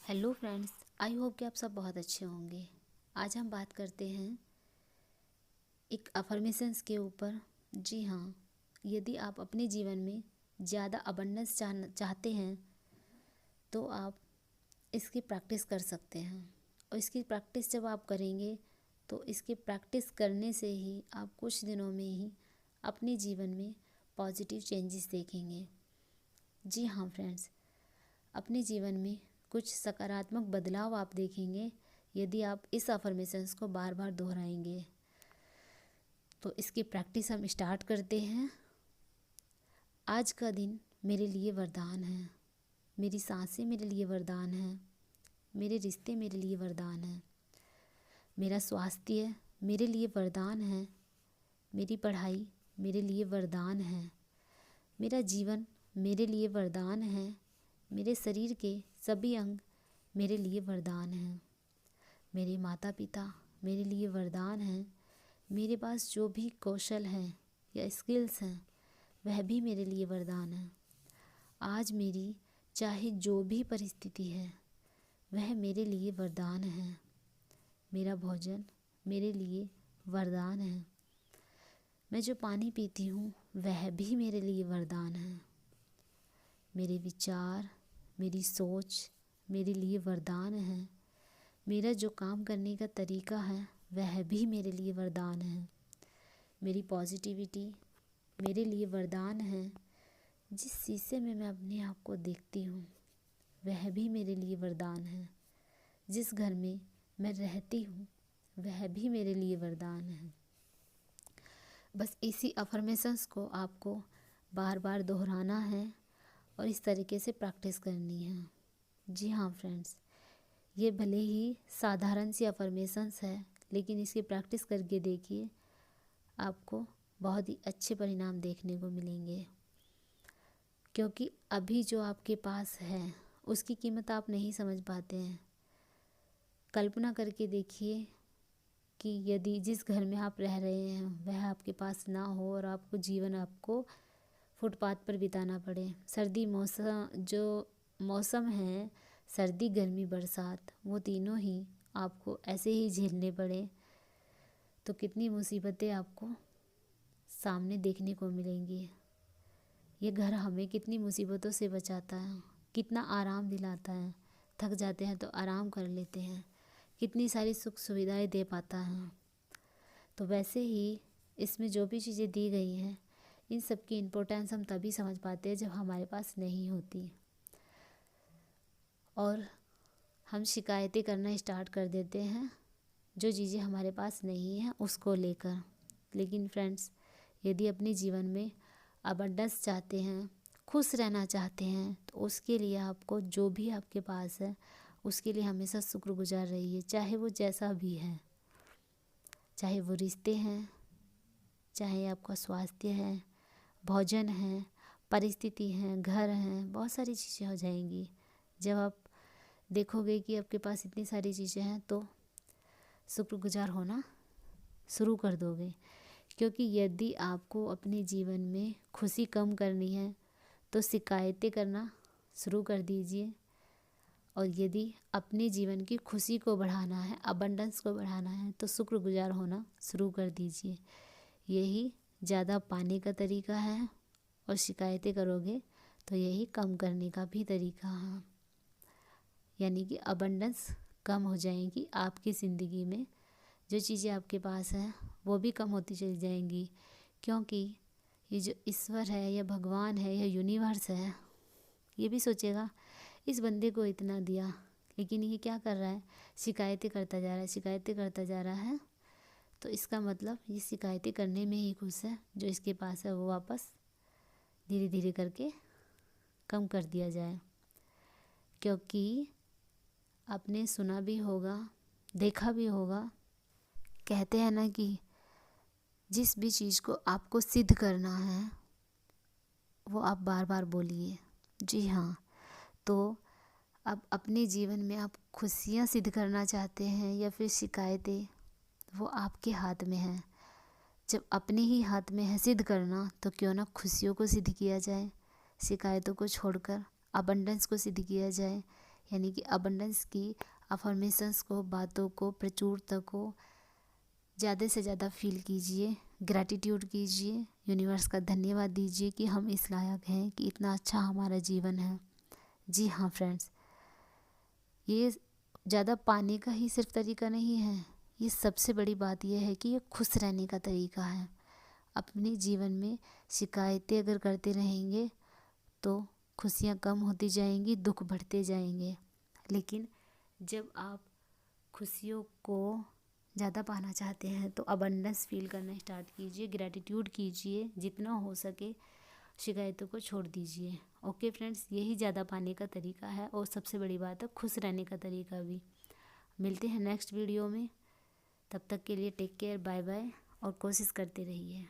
Hello friends, I hope कि आप सब बहुत अच्छे होंगे। आज हम बात करते हैं एक अफर्मेशंस के ऊपर। जी हाँ, यदि आप अपने जीवन में ज़्यादा अबंडेंस चाहते हैं तो आप इसकी प्रैक्टिस कर सकते हैं। और इसकी प्रैक्टिस जब आप करेंगे तो इसकी प्रैक्टिस करने से ही आप कुछ दिनों में ही अपने जीवन में पॉजिटिव चेंजेस देखेंगे। जी हाँ फ्रेंड्स, अपने जीवन में कुछ सकारात्मक बदलाव आप देखेंगे यदि आप इस अफर्मेशंस को बार बार दोहराएंगे। तो इसकी प्रैक्टिस हम स्टार्ट करते हैं। आज का दिन मेरे लिए वरदान है, मेरी सांसें मेरे लिए वरदान है, मेरे रिश्ते मेरे लिए वरदान है, मेरा स्वास्थ्य मेरे लिए वरदान है, मेरी पढ़ाई मेरे लिए वरदान है, मेरा जीवन मेरे लिए वरदान है, मेरे शरीर के सभी अंग मेरे लिए वरदान हैं, मेरे माता पिता मेरे लिए वरदान हैं, मेरे पास जो भी कौशल हैं या स्किल्स हैं वह भी मेरे लिए वरदान है। आज मेरी चाहे जो भी परिस्थिति है वह मेरे लिए वरदान है। मेरा भोजन मेरे लिए वरदान है। मैं जो पानी पीती हूँ वह भी मेरे लिए वरदान है। मेरे विचार, मेरी सोच मेरे लिए वरदान है। मेरा जो काम करने का तरीका है वह भी मेरे लिए वरदान है। मेरी पॉजिटिविटी मेरे लिए वरदान है। जिस शीशे में मैं अपने आप को देखती हूँ वह भी मेरे लिए वरदान है। जिस घर में मैं रहती हूँ वह भी मेरे लिए वरदान है। बस इसी अफर्मेशंस को आपको बार बार दोहराना है और इस तरीके से प्रैक्टिस करनी है। जी हाँ फ्रेंड्स, ये भले ही साधारण सी अफर्मेशंस है लेकिन इसकी प्रैक्टिस करके देखिए, आपको बहुत ही अच्छे परिणाम देखने को मिलेंगे। क्योंकि अभी जो आपके पास है उसकी कीमत आप नहीं समझ पाते हैं। कल्पना करके देखिए कि यदि जिस घर में आप रह रहे हैं वह आपके पास ना हो और आपको जीवन आपको फुटपाथ पर बिताना पड़े। सर्दी मौसम जो मौसम है, सर्दी गर्मी बरसात, वो तीनों ही आपको ऐसे ही झेलने पड़े तो कितनी मुसीबतें आपको सामने देखने को मिलेंगी। ये घर हमें कितनी मुसीबतों से बचाता है, कितना आराम दिलाता है। थक जाते हैं तो आराम कर लेते हैं, कितनी सारी सुख सुविधाएं दे पाता है। तो वैसे ही इसमें जो भी चीज़ें दी गई हैं इन सब की इम्पोर्टेंस हम तभी समझ पाते हैं जब हमारे पास नहीं होती और हम शिकायतें करना स्टार्ट कर देते हैं जो चीज़ें हमारे पास नहीं हैं उसको लेकर। लेकिन फ्रेंड्स, यदि अपने जीवन में अबंडेंस चाहते हैं, खुश रहना चाहते हैं तो उसके लिए आपको जो भी आपके पास है उसके लिए हमेशा शुक्रगुजार रहिए, चाहे वो जैसा भी है। चाहे वो रिश्ते हैं, चाहे आपका स्वास्थ्य है, भोजन है, परिस्थिति है, घर हैं, बहुत सारी चीज़ें हो जाएंगी। जब आप देखोगे कि आपके पास इतनी सारी चीज़ें हैं तो शुक्रगुजार होना शुरू कर दोगे। क्योंकि यदि आपको अपने जीवन में खुशी कम करनी है तो शिकायतें करना शुरू कर दीजिए, और यदि अपने जीवन की खुशी को बढ़ाना है, अबंडेंस को बढ़ाना है तो शुक्रगुजार होना शुरू कर दीजिए। यही ज़्यादा पाने का तरीका है और शिकायतें करोगे तो यही कम करने का भी तरीका है। यानी कि अबंडेंस कम हो जाएगी आपकी ज़िंदगी में। जो चीज़ें आपके पास हैं वो भी कम होती चली जाएंगी, क्योंकि ये जो ईश्वर है या भगवान है या यूनिवर्स है ये भी सोचेगा इस बंदे को इतना दिया लेकिन ये क्या कर रहा है, शिकायतें करता जा रहा है, शिकायतें करता जा रहा है। तो इसका मतलब ये शिकायतें करने में ही खुश है। जो इसके पास है वो वापस धीरे धीरे करके कम कर दिया जाए। क्योंकि आपने सुना भी होगा, देखा भी होगा, कहते हैं ना कि जिस भी चीज़ को आपको सिद्ध करना है वो आप बार बार बोलिए। जी हाँ, तो अब अपने जीवन में आप खुशियाँ सिद्ध करना चाहते हैं या फिर शिकायतें, वो आपके हाथ में है। जब अपने ही हाथ में है सिद्ध करना तो क्यों ना खुशियों को सिद्ध किया जाए, शिकायतों को छोड़कर अबंडेंस को सिद्ध किया जाए। यानी कि अबंडेंस की अफर्मेशंस को, बातों को, प्रचुरता को ज़्यादा से ज़्यादा फील कीजिए, ग्रैटिट्यूड कीजिए, यूनिवर्स का धन्यवाद दीजिए कि हम इस लायक हैं, कि इतना अच्छा हमारा जीवन है। जी हाँ फ्रेंड्स, ये ज़्यादा पाने का ही सिर्फ तरीका नहीं है, ये सबसे बड़ी बात यह है कि ये खुश रहने का तरीका है। अपने जीवन में शिकायतें अगर करते रहेंगे तो खुशियाँ कम होती जाएंगी, दुख बढ़ते जाएंगे। लेकिन जब आप खुशियों को ज़्यादा पाना चाहते हैं तो अबंडेंस फील करना स्टार्ट कीजिए, ग्रैटिट्यूड कीजिए, जितना हो सके शिकायतों को छोड़ दीजिए। ओके फ्रेंड्स, यही ज़्यादा पाने का तरीका है और सबसे बड़ी बात है खुश रहने का तरीका भी। मिलते हैं नेक्स्ट वीडियो में, तब तक के लिए टेक केयर, बाय बाय और कोशिश करते रहिए।